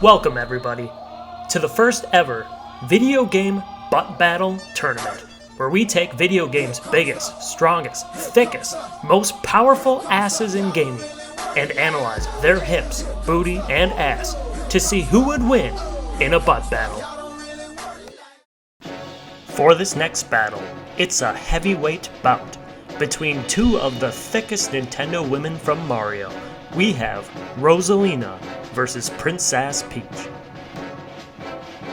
Welcome everybody to the first ever video game butt battle tournament, where we take video games' biggest, strongest, thickest, most powerful asses in gaming and analyze their hips, booty, and ass to see who would win in a butt battle. For this next battle, it's a heavyweight bout between two of the thickest Nintendo women from Mario. We have Rosalina versus Princess Peach.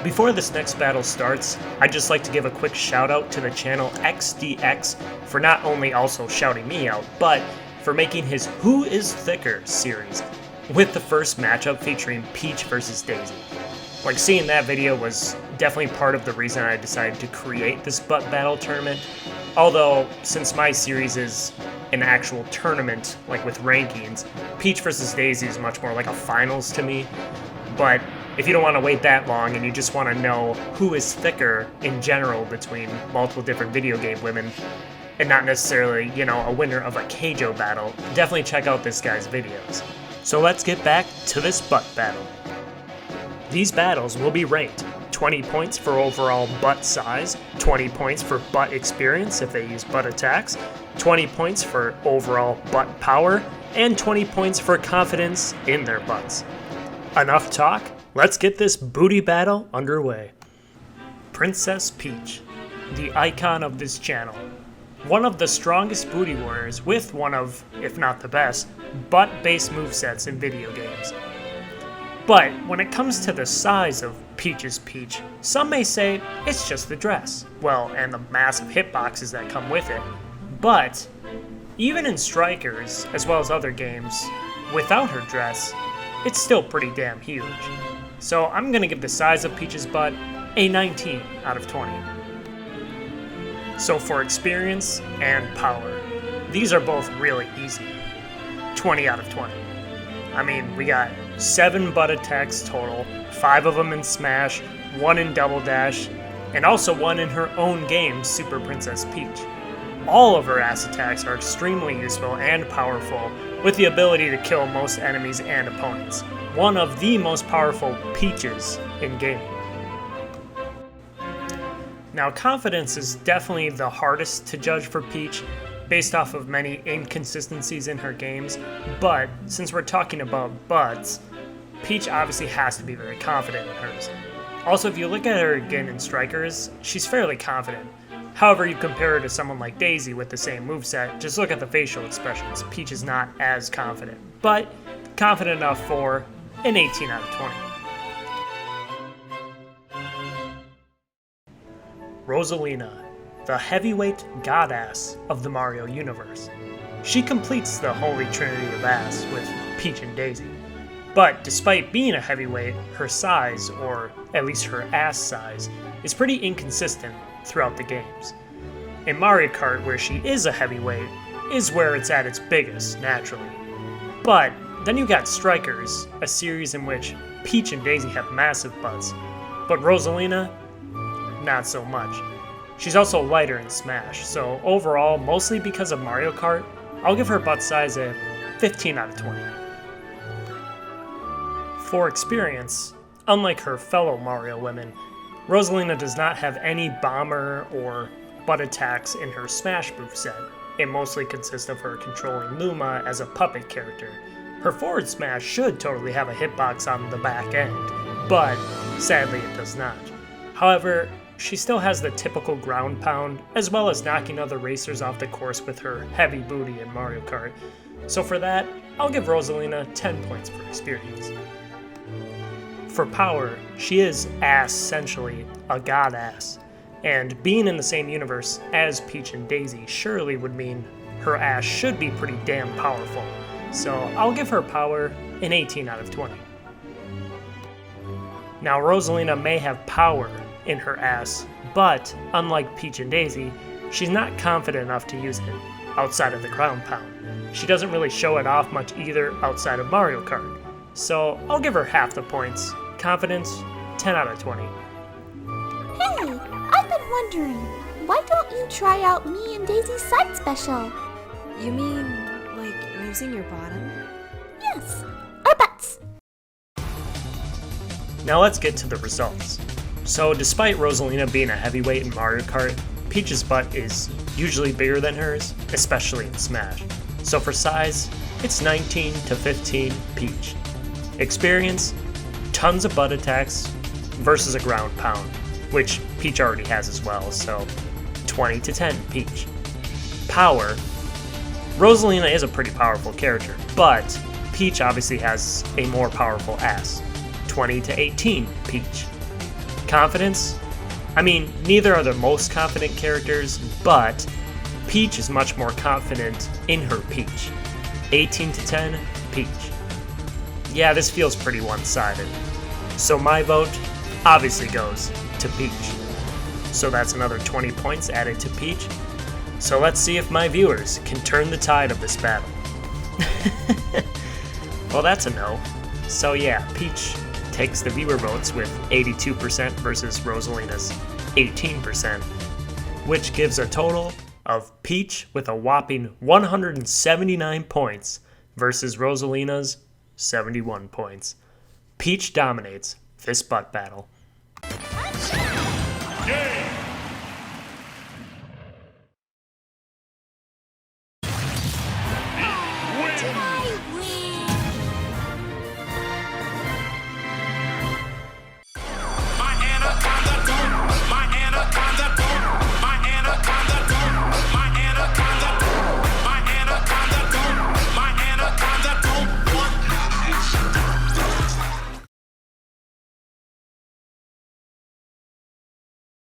Before this next battle starts, I'd just like to give a quick shout out to the channel thicc for not only also shouting me out, but for making his Who is Thicker series, with the first matchup featuring Peach versus Daisy. Like, seeing that video was definitely part of the reason I decided to create this butt battle tournament. Although, since my series is an actual tournament, like with rankings, Peach versus Daisy is much more like a finals to me. But if you don't want to wait that long and you just want to know who is thicker in general between multiple different video game women, and not necessarily, a winner of a Keijo battle, definitely check out this guy's videos. So let's get back to this butt battle. These battles will be ranked 20 points for overall butt size, 20 points for butt experience if they use butt attacks, 20 points for overall butt power, and 20 points for confidence in their butts. Enough talk, let's get this booty battle underway. Princess Peach, the icon of this channel. One of the strongest booty warriors with one of, if not the best, butt-based movesets in video games. But when it comes to the size of Peach's Peach, some may say it's just the dress. Well, and the massive hitboxes that come with it. But even in Strikers, as well as other games, without her dress, it's still pretty damn huge. So I'm gonna give the size of Peach's butt a 19 out of 20. So for experience and power, these are both really easy. 20 out of 20. I mean, we got 7 butt attacks total, 5 of them in Smash, 1 in Double Dash, and also 1 in her own game, Super Princess Peach. All of her ass attacks are extremely useful and powerful, with the ability to kill most enemies and opponents. One of the most powerful Peaches in gaming. Now, confidence is definitely the hardest to judge for Peach, based off of many inconsistencies in her games, but since we're talking about butts, Peach obviously has to be very confident in hers. Also, if you look at her again in Strikers, she's fairly confident. However, you compare her to someone like Daisy with the same moveset, just look at the facial expressions. Peach is not as confident, but confident enough for an 18 out of 20. Rosalina, the heavyweight godass of the Mario universe. She completes the holy trinity of ass with Peach and Daisy. But despite being a heavyweight, her size, or at least her ass size, is pretty inconsistent throughout the games. In Mario Kart, where she is a heavyweight, is where it's at its biggest, naturally. But then you got Strikers, a series in which Peach and Daisy have massive butts, but Rosalina, not so much. She's also lighter in Smash, so overall, mostly because of Mario Kart, I'll give her butt size a 15 out of 20. For experience, unlike her fellow Mario women, Rosalina does not have any bomber or butt attacks in her Smash moveset. It mostly consists of her controlling Luma as a puppet character. Her forward smash should totally have a hitbox on the back end, but sadly it does not. However, she still has the typical ground pound, as well as knocking other racers off the course with her heavy booty in Mario Kart. So for that, I'll give Rosalina 10 points for experience. For power, she is essentially a godass, and being in the same universe as Peach and Daisy surely would mean her ass should be pretty damn powerful. So I'll give her power an 18 out of 20. Now, Rosalina may have power in her ass, but unlike Peach and Daisy, she's not confident enough to use it outside of the ground pound. She doesn't really show it off much either outside of Mario Kart. So I'll give her half the points. Confidence, 10 out of 20. Hey, I've been wondering, why don't you try out me and Daisy's side special? You mean, like, using your bottom? Yes, our butts. Now let's get to the results. So despite Rosalina being a heavyweight in Mario Kart, Peach's butt is usually bigger than hers, especially in Smash. So for size, it's 19 to 15 Peach. Experience, tons of butt attacks versus a ground pound, which Peach already has as well, so 20 to 10 Peach. Power, Rosalina is a pretty powerful character, but Peach obviously has a more powerful ass, 20 to 18 Peach. Confidence, I mean, neither are the most confident characters, but Peach is much more confident in her Peach, 18 to 10 Peach. Yeah, this feels pretty one-sided. So my vote obviously goes to Peach. So that's another 20 points added to Peach. So let's see if my viewers can turn the tide of this battle. Well, that's a no. So yeah, Peach takes the viewer votes with 82% versus Rosalina's 18%, which gives a total of Peach with a whopping 179 points versus Rosalina's 71 points. Peach dominates this butt battle. Game.